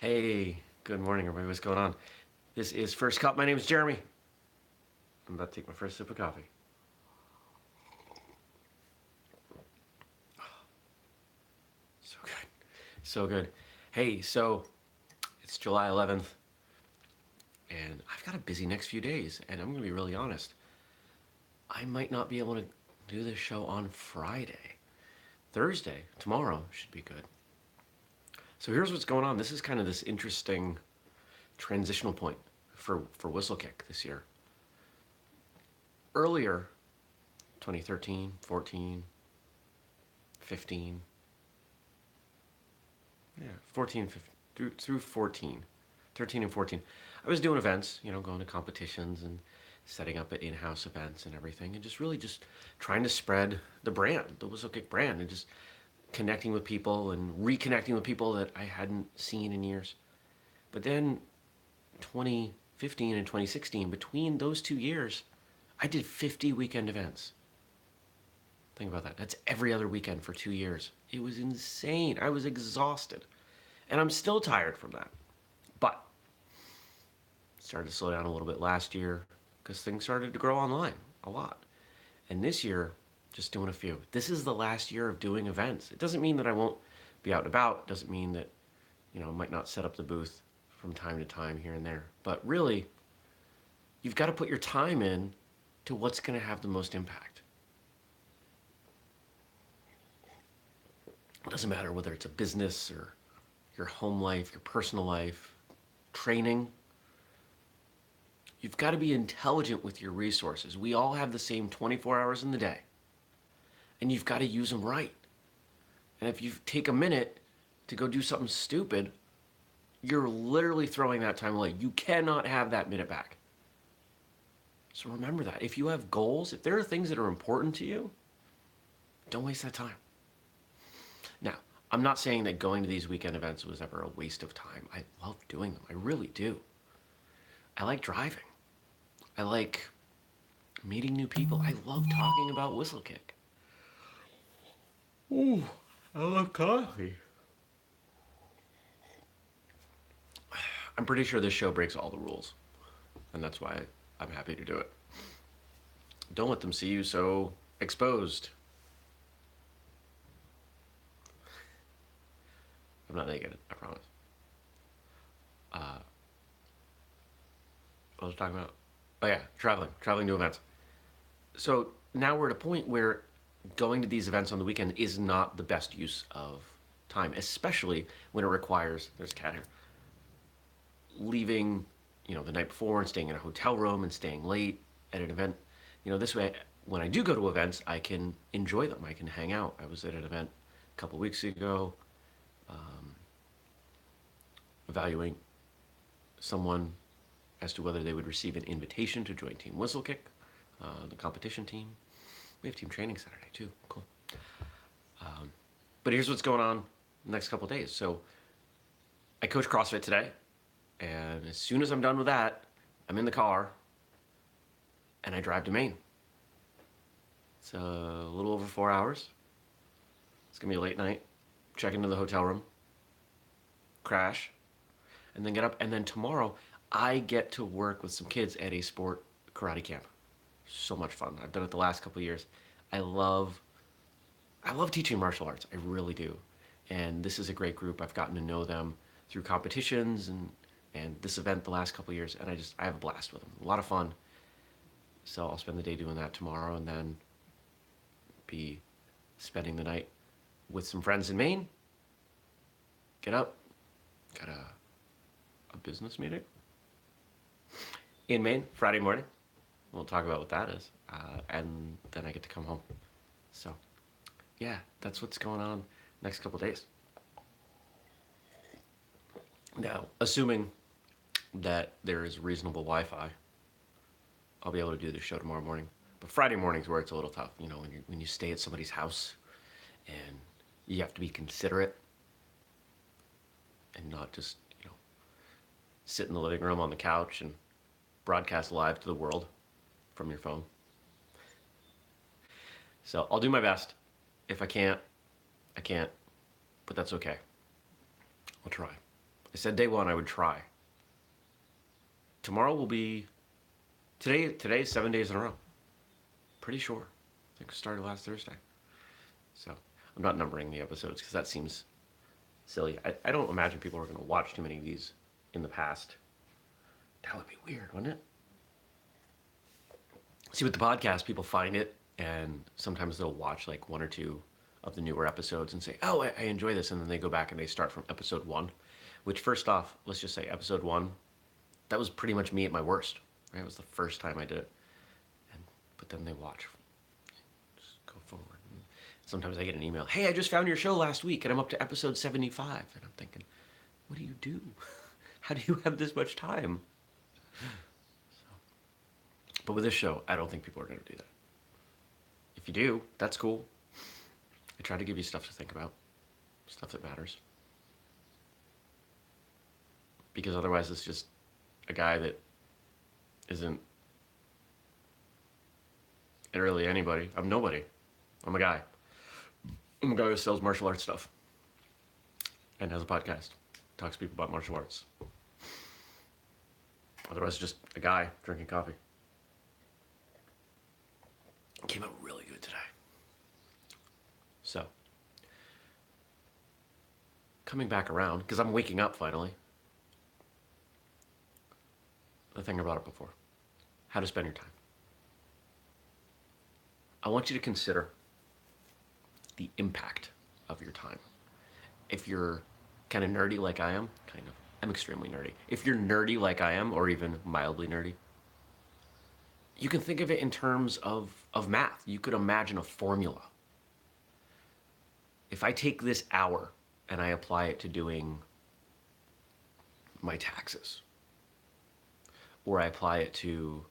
Hey, good morning, everybody. What's going on? This is First Cup. My name is Jeremy. I'm about to take my first sip of coffee. So good. So good. Hey, so it's July 11th, and I've got a busy next few days, and I'm going to be really honest. I might not be able to do this show on Friday. Thursday, tomorrow, should be good. So here's what's going on. This is kind of this interesting transitional point for Whistlekick this year. Earlier, 2013, 14, 15, yeah, 14, 15, through 14, 13 and 14. I was doing events, going to competitions and setting up at in-house events and everything, and just really just trying to spread the brand, the Whistlekick brand, and just connecting with people and reconnecting with people that I hadn't seen in years. But then 2015 and 2016, between those 2 years, I did 50 weekend events. Think about that. That's every other weekend for 2 years. It was insane. I was exhausted. And I'm still tired from that. But started to slow down a little bit last year because things started to grow online a lot. And this year, just doing a few. This is the last year of doing events. It doesn't mean that I won't be out and about. It doesn't mean that, I might not set up the booth from time to time here and there. But really, you've got to put your time in to what's going to have the most impact. It doesn't matter whether it's a business or your home life, your personal life, training. You've got to be intelligent with your resources. We all have the same 24 hours in the day, and you've got to use them right. And if you take a minute to go do something stupid, you're literally throwing that time away. You cannot have that minute back. So remember that. If you have goals, if there are things that are important to you, don't waste that time. Now, I'm not saying that going to these weekend events was ever a waste of time. I love doing them. I really do. I like driving. I like meeting new people. I love talking about Whistlekick. Ooh, I love coffee. I'm pretty sure this show breaks all the rules, and that's why I'm happy to do it. Don't let them see you so exposed. I'm not naked, I promise. What was I talking about? Oh yeah, traveling to events. So now we're at a point where going to these events on the weekend is not the best use of time, especially when it requires, there's a cat here, leaving, the night before and staying in a hotel room and staying late at an event. This way, when I do go to events, I can enjoy them. I can hang out. I was at an event a couple weeks ago, evaluating someone as to whether they would receive an invitation to join Team Whistlekick, the competition team. We have team training Saturday too. Cool. But here's what's going on the next couple days. So I coach CrossFit today, and as soon as I'm done with that, I'm in the car and I drive to Maine. It's a little over 4 hours. It's gonna be a late night. Check into the hotel room, crash, and then get up. And then tomorrow, I get to work with some kids at a sport karate camp. So much fun. I've done it the last couple of years. I love teaching martial arts. I really do. And this is a great group. I've gotten to know them through competitions and this event the last couple of years, and I have a blast with them. A lot of fun. So I'll spend the day doing that tomorrow, and then be spending the night with some friends in Maine. Get up, got a business meeting in Maine Friday morning. We'll talk about what that is, and then I get to come home. So, yeah, that's what's going on next couple days. Now, assuming that there is reasonable Wi-Fi, I'll be able to do this show tomorrow morning. But Friday morning's where it's a little tough. When you stay at somebody's house, and you have to be considerate, and not just sit in the living room on the couch and broadcast live to the world from your phone. So I'll do my best. If I can't, I can't. But that's okay. I'll try. I said day one I would try. Tomorrow will be today's 7 days in a row. Pretty sure. I think we started last Thursday. So I'm not numbering the episodes because that seems silly. I don't imagine people are going to watch too many of these in the past. That would be weird, wouldn't it? See, with the podcast, people find it, and sometimes they'll watch like one or two of the newer episodes and say, oh, I enjoy this. And then they go back and they start from episode 1, which, first off, let's just say episode 1, that was pretty much me at my worst. Right? It was the first time I did it. But then they watch. Just go forward. And sometimes I get an email, hey, I just found your show last week and I'm up to episode 75. And I'm thinking, what do you do? How do you have this much time? But with this show, I don't think people are going to do that. If you do, that's cool. I try to give you stuff to think about, stuff that matters. Because otherwise it's just a guy that isn't really anybody. I'm nobody. I'm a guy. I'm a guy who sells martial arts stuff and has a podcast. Talks to people about martial arts. Otherwise, just a guy drinking coffee. Came out really good today. So, coming back around, because I'm waking up finally. The thing I brought up before. How to spend your time. I want you to consider the impact of your time. If you're kind of nerdy like I am, I'm extremely nerdy. If you're nerdy like I am, or even mildly nerdy, you can think of it in terms of math. You could imagine a formula. If I take this hour and I apply it to doing my taxes, or I apply it to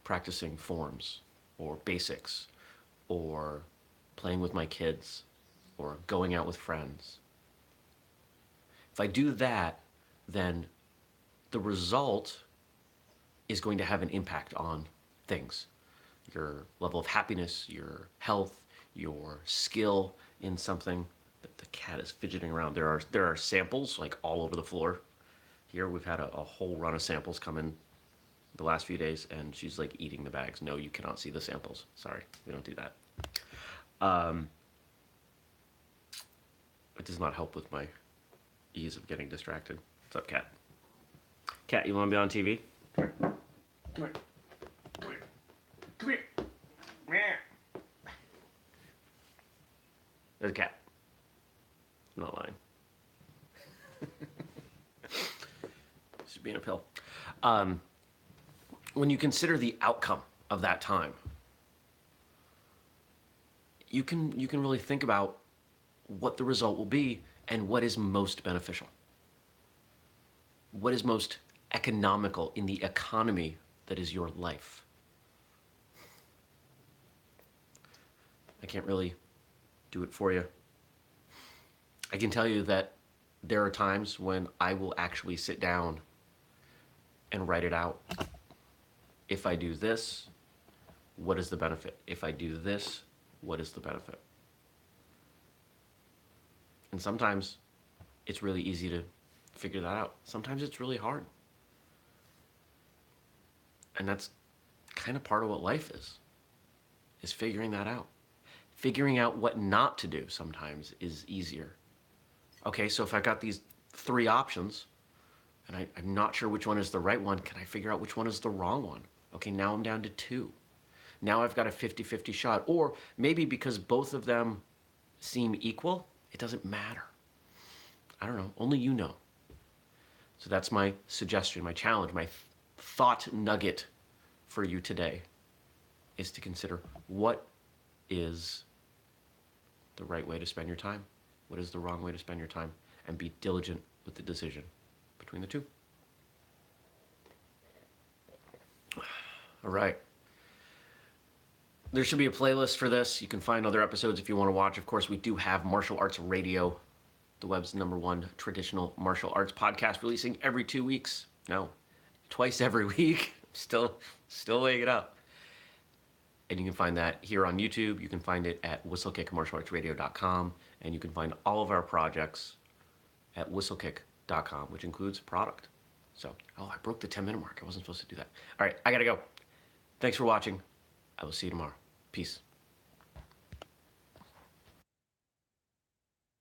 practicing forms or basics, or playing with my kids, or going out with friends. If I do that, then the result is going to have an impact on things. Your level of happiness, your health, your skill in something. The cat is fidgeting around. There are samples like all over the floor. Here we've had a whole run of samples come in the last few days, and she's like eating the bags. No, you cannot see the samples. Sorry, we don't do that. It does not help with my ease of getting distracted. What's up, cat? Cat, you want to be on TV? Come here. Come here. Come here. Come here. Meow. There's a cat. I'm not lying. She's being a pill. When you consider the outcome of that time, you can really think about what the result will be and what is most beneficial. What is most economical in the economy that is your life. I can't really do it for you. I can tell you that there are times when I will actually sit down and write it out. If I do this, what is the benefit? If I do this, what is the benefit? And sometimes it's really easy to figure that out. Sometimes it's really hard. And that's kind of part of what life is figuring that out. Figuring out what not to do sometimes is easier. Okay, so if I've got these 3 options, and I'm not sure which one is the right one, can I figure out which one is the wrong one? Okay, now I'm down to 2. Now I've got a 50-50 shot. Or maybe because both of them seem equal, it doesn't matter. I don't know, only you know. So that's my suggestion, my challenge, my thought nugget for you today is to consider what is the right way to spend your time, what is the wrong way to spend your time, and be diligent with the decision between the 2. All right. There should be a playlist for this. You can find other episodes if you want to watch. Of course, we do have Martial Arts Radio, the web's #1 traditional martial arts podcast, releasing every 2 weeks. No, twice every week. Still weighing it up. And you can find that here on YouTube. You can find it at whistlekickmartialartsradio.com. And you can find all of our projects at Whistlekick which includes product. So, oh, I broke the 10-minute mark. I wasn't supposed to do that. All right, I gotta go. Thanks for watching. I will see you tomorrow. Peace.